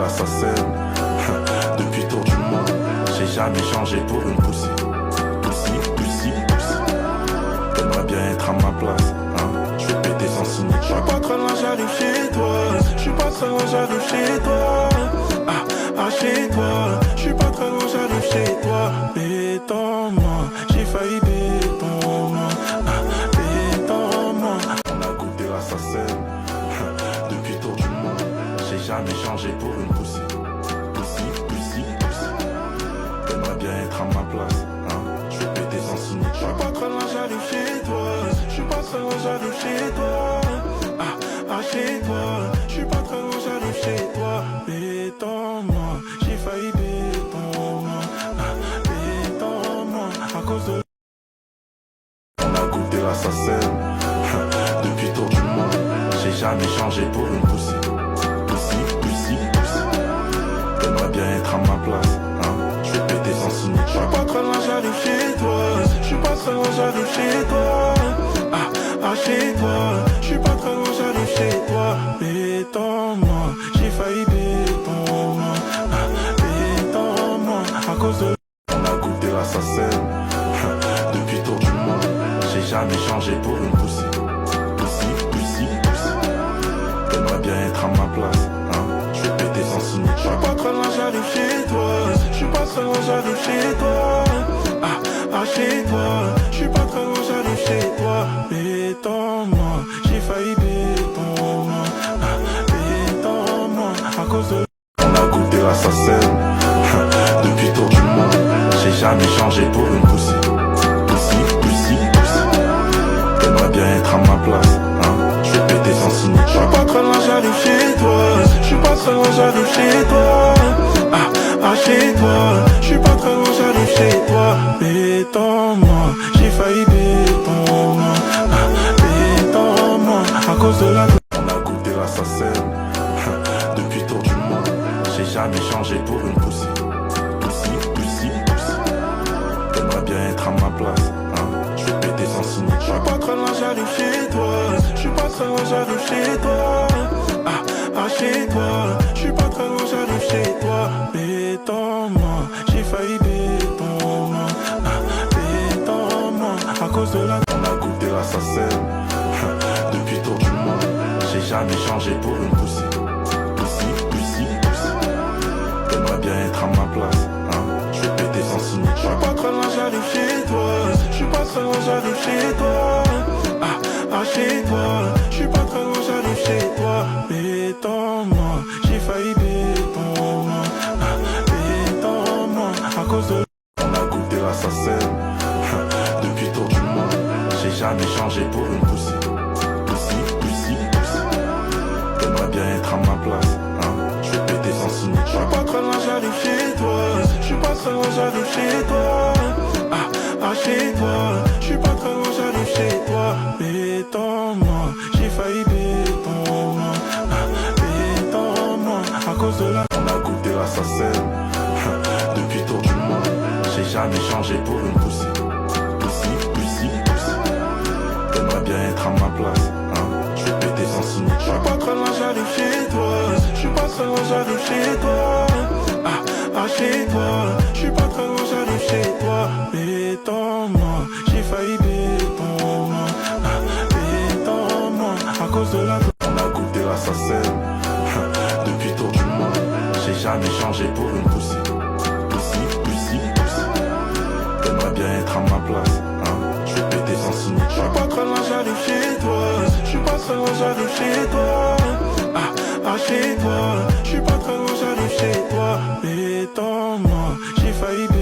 l'assassin. Depuis tour du monde, j'ai jamais changé pour une poussie. T'aimerais bien être à ma place, hein? Je vais péter sans signer. Je suis pas très loin, j'arrive chez toi. Je suis pas très loin, j'arrive chez toi. Chez toi. Je suis pas très loin, j'arrive chez toi. Béton-moi, j'ai failli béton-moi. Béton-moi. On a goûté l'assassin. Depuis tour du monde, j'ai jamais changé pour une poussie. T'aimerais bien être à ma place, hein? Je vais péter sans signer. Je suis pas très loin, j'arrive chez toi. Je suis pas très loin, j'arrive chez toi. Chez toi. Je suis pas très loin, j'arrive chez toi. Béton-moi, j'ai failli béton-moi. Béton-moi, à cause de... On a goûté l'assassin. Depuis tour du monde, j'ai jamais changé pour une poussie. T'aimerais bien être à ma place, hein? Je vais péter sans signer. Je suis pas très loin, j'arrive chez toi. Je suis pas très loin, j'arrive chez toi. Chez toi. Je suis pas très loin, j'arrive chez toi. Béton-moi, j'ai failli béton-moi. Béton-moi, à cause de... On a goûté l'assassin. Depuis tour du monde, j'ai jamais changé pour une poussie. T'aimerais bien être à ma place, hein? Je vais péter sans signer. Je suis pas très loin, j'arrive chez toi. Je suis pas très loin, j'arrive chez toi. Chez toi. Je suis pas très loin, j'arrive chez toi. Béton-moi, j'ai failli béton-moi. Béton-moi, à cause de... On a goûté l'assassin. Depuis tour du monde, j'ai jamais changé pour une poussie. T'aimerais bien être à ma place, hein? Je vais péter sans signer. Je suis pas très loin, j'arrive chez toi. Je suis pas très loin, j'arrive chez toi. Chez toi. Je suis pas très loin, j'arrive chez toi. Béton-moi, j'ai failli béton-moi. Béton-moi, à cause de la... On a goûté l'assassin. Depuis tour du monde, j'ai jamais changé pour une poussie. T'aimerais bien être à ma place, hein? Je vais péter sans signer. Je suis pas très loin, j'arrive chez toi. Je suis pas très loin, j'arrive chez toi. Chez toi. Je suis pas très loin, j'arrive chez toi. Béton-moi, j'ai failli béton-moi. Béton-moi, à cause de la... On a goûté l'assassin. Depuis tour du monde, j'ai jamais changé pour une poussie. T'aimerais bien être à ma place, hein? Je vais péter sans signer. Je suis pas très loin, j'arrive chez toi. Je suis pas très loin, j'arrive chez toi. Chez toi. Je suis pas très loin, j'arrive chez toi. Béton-moi, j'ai failli béton-moi. Béton-moi, à cause de... On a goûté l'assassin. Depuis tour du monde, j'ai jamais changé pour une poussie. T'aimerais bien être à ma place, hein? Je vais péter sans signer. Je suis pas très loin, j'arrive chez toi. Je suis pas très loin, j'arrive chez toi. Chez toi. Je suis pas très loin, j'arrive chez toi. Béton-moi, j'ai failli béton-moi. Béton-moi, à cause de la... On a goûté l'assassin. Depuis tour du monde, j'ai jamais changé pour une poussie. T'aimerais bien être à ma place, hein? Je vais péter sans signer. Je suis pas très loin, j'arrive chez toi. Je suis pas très loin, j'arrive chez toi. Chez toi. Je suis pas très loin, j'arrive chez toi. Béton-moi, j'ai failli béton-moi. Béton-moi, à cause de la... On a goûté l'assassin. Depuis tour du monde, j'ai jamais changé pour une poussie. T'aimerais bien être à ma place, hein? Je vais péter sans signer. Je suis pas très loin, j'arrive chez toi. Je suis pas très loin, j'arrive chez toi. Chez toi. Je suis pas très loin, j'arrive chez toi. Béton-moi, j'ai failli béton-moi.